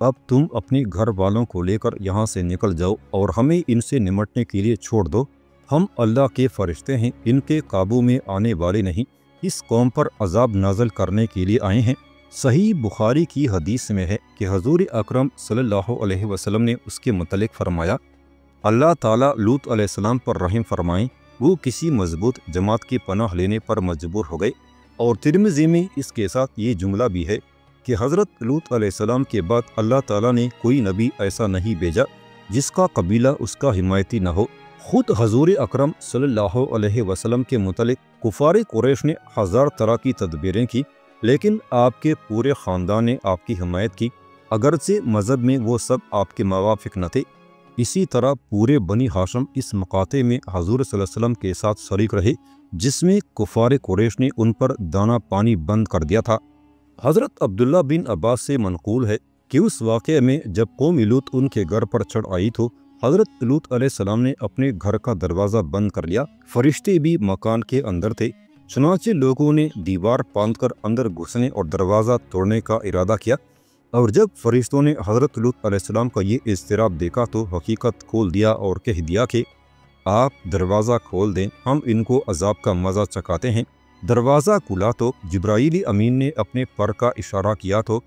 اب تم اپنے گھر والوں کو لے کر یہاں سے نکل جاؤ اور ہمیں ان سے نمٹنے کے لیے چھوڑ دو۔ ہم اللہ کے فرشتے ہیں، ان کے قابو میں آنے والے نہیں، اس قوم پر عذاب نازل کرنے کے لیے آئے ہیں۔ صحیح بخاری کی حدیث میں ہے کہ حضور اکرم صلی اللہ علیہ وسلم نے اس کے متعلق فرمایا، اللہ تعالیٰ لوط علیہ السلام پر رحم فرمائیں، وہ کسی مضبوط جماعت کی پناہ لینے پر مجبور ہو گئے۔ اور ترمذی میں اس کے ساتھ یہ جملہ بھی ہے کہ حضرت لوط علیہ السلام کے بعد اللہ تعالیٰ نے کوئی نبی ایسا نہیں بھیجا جس کا قبیلہ اس کا حمایتی نہ ہو۔ خود حضور اکرم صلی اللہ علیہ وسلم کے متعلق کفار قریش نے ہزار طرح کی تدبیریں کی، لیکن آپ کے پورے خاندان نے آپ کی حمایت کی، اگرچہ مذہب میں وہ سب آپ کے موافق نہ تھے۔ اسی طرح پورے بنی ہاشم اس مقاطع میں حضور صلی اللہ علیہ وسلم کے ساتھ شریک رہے، جس میں کفار قریش نے ان پر دانہ پانی بند کر دیا تھا۔ حضرت عبداللہ بن عباس سے منقول ہے کہ اس واقعے میں جب قوم لوط ان کے گھر پر چڑھ آئی تو حضرت لوط علیہ السلام نے اپنے گھر کا دروازہ بند کر لیا، فرشتے بھی مکان کے اندر تھے، چنانچہ لوگوں نے دیوار باندھ کر اندر گھسنے اور دروازہ توڑنے کا ارادہ کیا، اور جب فرشتوں نے حضرت لوط علیہ السلام کا یہ اضطراب دیکھا تو حقیقت کھول دیا اور کہہ دیا کہ آپ دروازہ کھول دیں، ہم ان کو عذاب کا مزہ چکھاتے ہیں۔ دروازہ کھلا تو جبرائیل امین نے اپنے پر کا اشارہ کیا تو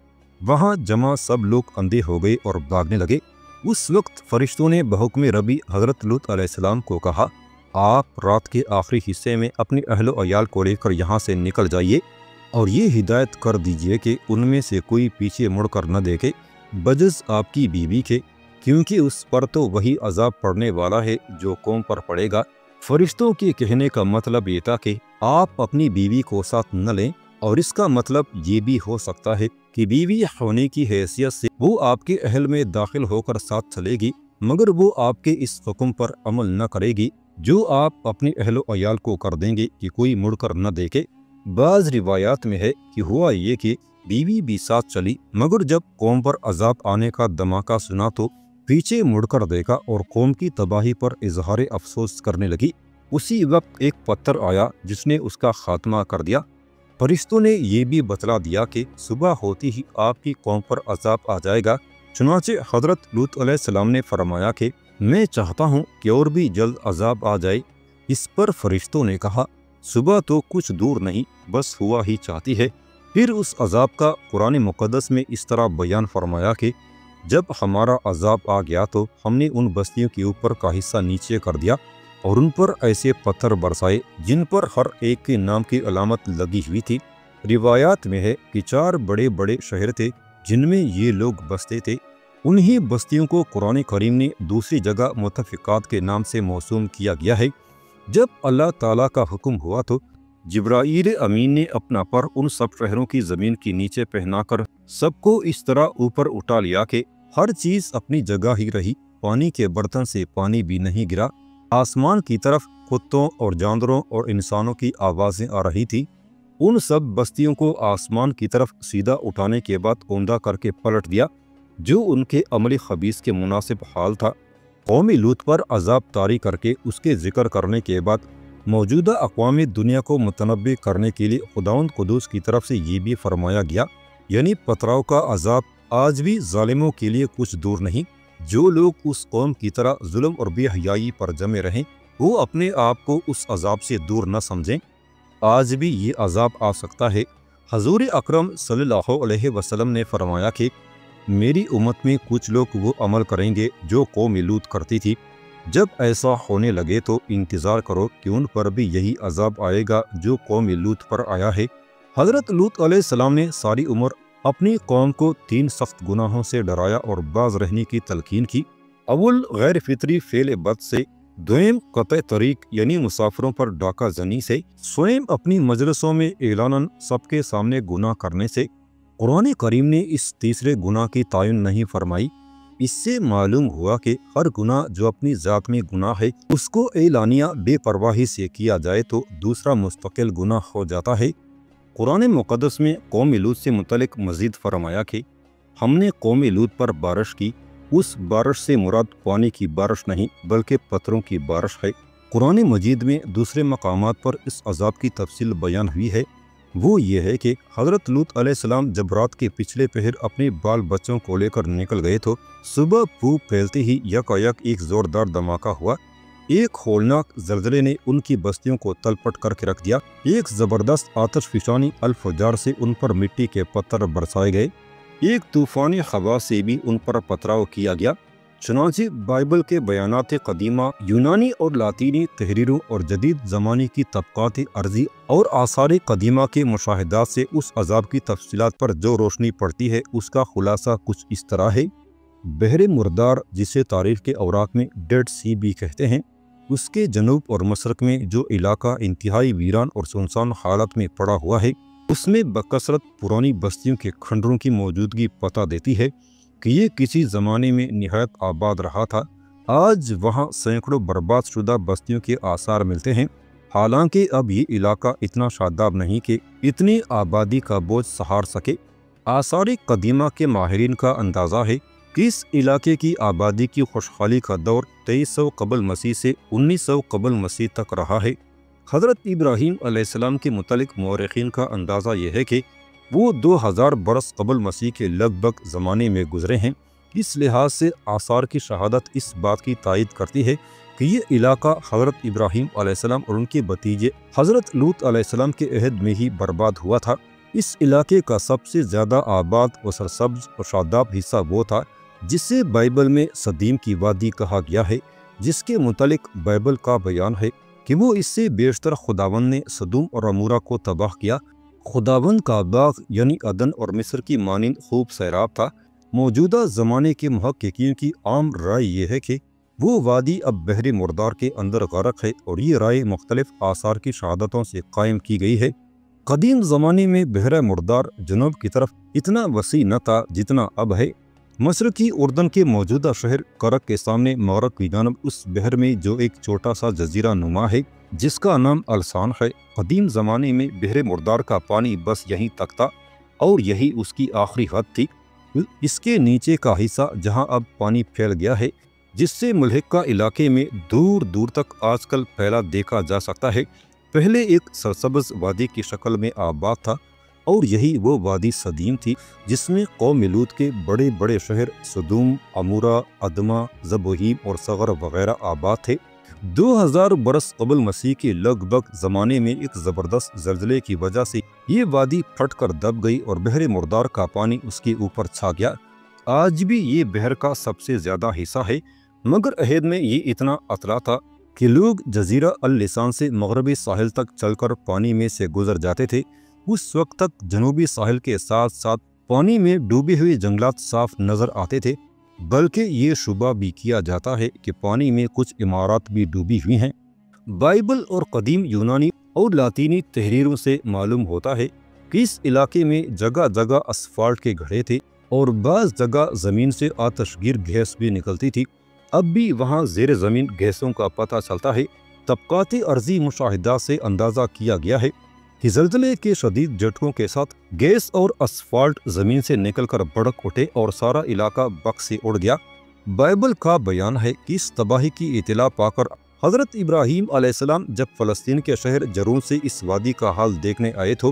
وہاں جمع سب لوگ اندھے ہو گئے اور بھاگنے لگے۔ اس وقت فرشتوں نے بحکم ربی حضرت لوط علیہ السلام کو کہا، آپ رات کے آخری حصے میں اپنے اہل و عیال کو لے کر یہاں سے نکل جائیے اور یہ ہدایت کر دیجئے کہ ان میں سے کوئی پیچھے مڑ کر نہ دیکھے بجز آپ کی بیوی کے، کیونکہ اس پر تو وہی عذاب پڑنے والا ہے جو قوم پر پڑے گا۔ فرشتوں کے کہنے کا مطلب یہ تھا کہ آپ اپنی بیوی کو ساتھ نہ لیں، اور اس کا مطلب یہ بھی ہو سکتا ہے کہ بیوی ہونے کی حیثیت سے وہ آپ کے اہل میں داخل ہو کر ساتھ چلے گی، مگر وہ آپ کے اس حکم پر عمل نہ کرے گی جو آپ اپنے اہل و عیال کو کر دیں گے کہ کوئی مڑ کر نہ دیکھے۔ بعض روایات میں ہے کہ ہوا یہ کہ بیوی بھی ساتھ چلی، مگر جب قوم پر عذاب آنے کا دھماکہ سنا تو پیچھے مڑ کر دیکھا اور قوم کی تباہی پر اظہار افسوس کرنے لگی۔ اسی وقت ایک پتھر آیا جس نے اس کا خاتمہ کر دیا۔ فرشتوں نے یہ بھی بتلا دیا کہ صبح ہوتی ہی آپ کی قوم پر عذاب آ جائے گا، چنانچہ حضرت لوط علیہ السلام نے فرمایا کہ میں چاہتا ہوں کہ اور بھی جلد عذاب آ جائے۔ اس پر فرشتوں نے کہا، صبح تو کچھ دور نہیں، بس ہوا ہی چاہتی ہے۔ پھر اس عذاب کا قرآن مقدس میں اس طرح بیان فرمایا کہ جب ہمارا عذاب آ گیا تو ہم نے ان بستیوں کے اوپر کا حصہ نیچے کر دیا اور ان پر ایسے پتھر برسائے جن پر ہر ایک کے نام کی علامت لگی ہوئی تھی۔ روایات میں ہے کہ 4 بڑے بڑے شہر تھے جن میں یہ لوگ بستے تھے، انہی بستیوں کو قرآن کریم نے دوسری جگہ متفقات کے نام سے موسوم کیا گیا ہے۔ جب اللہ تعالیٰ کا حکم ہوا تو جبرائیل امین نے اپنا پر ان سب شہروں کی زمین کے نیچے پہنا کر سب کو اس طرح اوپر اٹھا لیا کہ ہر چیز اپنی جگہ ہی رہی، پانی کے برتن سے پانی بھی نہیں گرا۔ آسمان کی طرف کتوں اور جانداروں اور انسانوں کی آوازیں آ رہی تھی۔ ان سب بستیوں کو آسمان کی طرف سیدھا اٹھانے کے بعد اوندا کر کے پلٹ دیا، جو ان کے عمل خبیث کے مناسب حال تھا۔ قوم لوط پر عذاب طاری کر کے اس کے ذکر کرنے کے بعد موجودہ اقوام دنیا کو متنبع کرنے کے لیے خداوند قدوس کی طرف سے یہ بھی فرمایا گیا، یعنی پتھراؤ کا عذاب آج بھی ظالموں کے لیے کچھ دور نہیں۔ جو لوگ اس قوم کی طرح ظلم اور بے حیائی پر جمے رہیں وہ اپنے آپ کو اس عذاب سے دور نہ سمجھیں، آج بھی یہ عذاب آ سکتا ہے۔ حضور اکرم صلی اللہ علیہ وسلم نے فرمایا کہ میری امت میں کچھ لوگ وہ عمل کریں گے جو قوم لوط کرتی تھی، جب ایسا ہونے لگے تو انتظار کرو کہ ان پر بھی یہی عذاب آئے گا جو قوم لوط پر آیا ہے۔ حضرت لوط علیہ السلام نے ساری عمر اپنی قوم کو 3 سخت گناہوں سے ڈرایا اور باز رہنے کی تلقین کی۔ اول غیر فطری فعل بد سے، دویم قطع طریق یعنی مسافروں پر ڈاکہ زنی سے، سوئم اپنی مجلسوں میں اعلاناً سب کے سامنے گناہ کرنے سے۔ قرآن کریم نے اس تیسرے گناہ کی تعین نہیں فرمائی۔ اس سے معلوم ہوا کہ ہر گناہ جو اپنی ذات میں گناہ ہے اس کو اعلانیہ بے پرواہی سے کیا جائے تو دوسرا مستقل گناہ ہو جاتا ہے۔ قرآن مقدس میں قوم لوط سے متعلق مزید فرمایا کہ ہم نے قوم لوط پر بارش کی، اس بارش سے مراد پانی کی بارش نہیں بلکہ پتھروں کی بارش ہے۔ قرآن مجید میں دوسرے مقامات پر اس عذاب کی تفصیل بیان ہوئی ہے۔ وہ یہ ہے کہ حضرت لوط علیہ السلام جب رات کے پچھلے پہر اپنے بال بچوں کو لے کر نکل گئے تو صبح پھوپ پھیلتے ہی یکایک ایک زوردار دھماکہ ہوا۔ ایک ہولناک زلزلے نے ان کی بستیوں کو تلپٹ کر کے رکھ دیا۔ ایک زبردست آتش فشانی الفجار سے ان پر مٹی کے پتھر برسائے گئے۔ ایک طوفانی ہوا سے بھی ان پر پتھراؤ کیا گیا۔ چنانچہ بائبل کے بیانات قدیمہ، یونانی اور لاطینی تحریروں اور جدید زمانے کی طبقات ارضی اور آثار قدیمہ کے مشاہدات سے اس عذاب کی تفصیلات پر جو روشنی پڑتی ہے اس کا خلاصہ کچھ اس طرح ہے۔ بحر مردار، جسے تاریخ کے اوراق میں ڈیڈ سی بھی کہتے ہیں، اس کے جنوب اور مشرق میں جو علاقہ انتہائی ویران اور سنسان حالت میں پڑا ہوا ہے، اس میں بکثرت پرانی بستیوں کے کھنڈروں کی موجودگی پتہ دیتی ہے کہ یہ کسی زمانے میں نہایت آباد رہا تھا۔ آج وہاں سینکڑوں برباد شدہ بستیوں کے آثار ملتے ہیں، حالانکہ اب یہ علاقہ اتنا شاداب نہیں کہ اتنی آبادی کا بوجھ سہار سکے۔ آثار قدیمہ کے ماہرین کا اندازہ ہے کہ اس علاقے کی آبادی کی خوشحالی کا دور 2300 قبل مسیح سے 1900 قبل مسیح تک رہا ہے۔ حضرت ابراہیم علیہ السلام کے متعلق مورخین کا اندازہ یہ ہے کہ وہ 2000 برس قبل مسیح کے لگ بھگ زمانے میں گزرے ہیں۔ اس لحاظ سے آثار کی شہادت اس بات کی تائید کرتی ہے کہ یہ علاقہ حضرت ابراہیم علیہ السلام اور ان کے بھتیجے حضرت لوط علیہ السلام کے عہد میں ہی برباد ہوا تھا۔ اس علاقے کا سب سے زیادہ آباد و سرسبز اور شاداب حصہ وہ تھا جسے بائبل میں صدیم کی وادی کہا گیا ہے، جس کے متعلق بائبل کا بیان ہے کہ وہ اس سے بیشتر خداوند نے سدوم اور عمورہ کو تباہ کیا۔ خداوند کا باغ یعنی عدن اور مصر کی مانند خوب سیراب تھا۔ موجودہ زمانے کے محققین کی عام رائے یہ ہے کہ وہ وادی اب بحر مردار کے اندر غرق ہے، اور یہ رائے مختلف آثار کی شہادتوں سے قائم کی گئی ہے۔ قدیم زمانے میں بحر مردار جنوب کی طرف اتنا وسیع نہ تھا جتنا اب ہے۔ مشرقی اردن کے موجودہ شہر کرک کے سامنے مغرب کی جانب اس بحر میں جو ایک چھوٹا سا جزیرہ نما ہے جس کا نام السان ہے، قدیم زمانے میں بحر مردار کا پانی بس یہیں تک تھا اور یہی اس کی آخری حد تھی۔ اس کے نیچے کا حصہ جہاں اب پانی پھیل گیا ہے، جس سے ملحقہ علاقے میں دور دور تک آج کل پھیلا دیکھا جا سکتا ہے، پہلے ایک سرسبز وادی کی شکل میں آباد تھا، اور یہی وہ وادی صدیم تھی جس میں قوم لوط کے بڑے بڑے شہر سدوم، عمورہ، ادما، زبوہیم اور صغر وغیرہ آباد تھے۔ 2000 برس قبل مسیح کے لگ بھگ زمانے میں ایک زبردست زلزلے کی وجہ سے یہ وادی پھٹ کر دب گئی اور بحر مردار کا پانی اس کے اوپر چھا گیا۔ آج بھی یہ بحر کا سب سے زیادہ حصہ ہے، مگر عہد میں یہ اتنا اتلا تھا کہ لوگ جزیرہ اللسان سے مغربی ساحل تک چل کر پانی میں سے گزر جاتے تھے۔ اس وقت تک جنوبی ساحل کے ساتھ ساتھ پانی میں ڈوبے ہوئے جنگلات صاف نظر آتے تھے، بلکہ یہ شبہ بھی کیا جاتا ہے کہ پانی میں کچھ عمارات بھی ڈوبی ہوئی ہیں۔ بائبل اور قدیم یونانی اور لاطینی تحریروں سے معلوم ہوتا ہے کہ اس علاقے میں جگہ جگہ اسفالٹ کے گڑھے تھے اور بعض جگہ زمین سے آتش گیر گیس بھی نکلتی تھی۔ اب بھی وہاں زیر زمین گیسوں کا پتہ چلتا ہے۔ طبقات ارضی مشاہدات سے اندازہ کیا گیا ہے کہ زلزلے کے شدید جھٹکوں کے ساتھ گیس اور اسفالٹ زمین سے نکل کر بڑک اٹھے اور سارا علاقہ بخ سے اڑ گیا۔ بائبل کا بیان ہے کہ اس تباہی کی اطلاع پا کر حضرت ابراہیم علیہ السلام جب فلسطین کے شہر جرون سے اس وادی کا حال دیکھنے آئے تو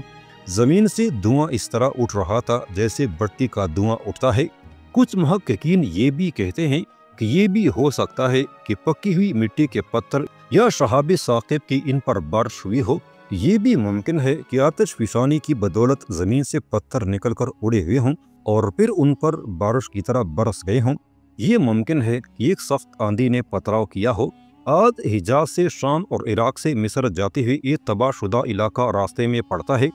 زمین سے دھواں اس طرح اٹھ رہا تھا جیسے بٹی کا دھواں اٹھتا ہے۔ کچھ محققین یہ بھی کہتے ہیں کہ یہ بھی ہو سکتا ہے کہ پکی ہوئی مٹی کے پتھر یا شہاب ثاقب کی ان پر بارش ہوئی ہو۔ یہ بھی ممکن ہے کہ آتش فشانی کی بدولت زمین سے پتھر نکل کر اڑے ہوئے ہوں اور پھر ان پر بارش کی طرح برس گئے ہوں۔ یہ ممکن ہے کہ ایک سخت آندھی نے پتھراؤ کیا ہو۔ آج حجاز سے شام اور عراق سے مصر جاتے ہوئے یہ تباہ شدہ علاقہ راستے میں پڑتا ہے،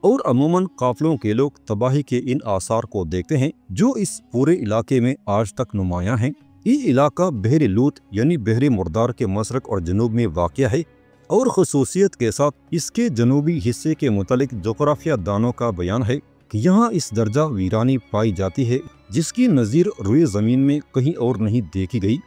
اور عموماً قافلوں کے لوگ تباہی کے ان آثار کو دیکھتے ہیں جو اس پورے علاقے میں آج تک نمایاں ہیں۔ یہ علاقہ بحر لوط یعنی بحر مردار کے مشرق اور جنوب میں واقع ہے، اور خصوصیت کے ساتھ اس کے جنوبی حصے کے متعلق جغرافیہ دانوں کا بیان ہے کہ یہاں اس درجہ ویرانی پائی جاتی ہے جس کی نظیر روئے زمین میں کہیں اور نہیں دیکھی گئی۔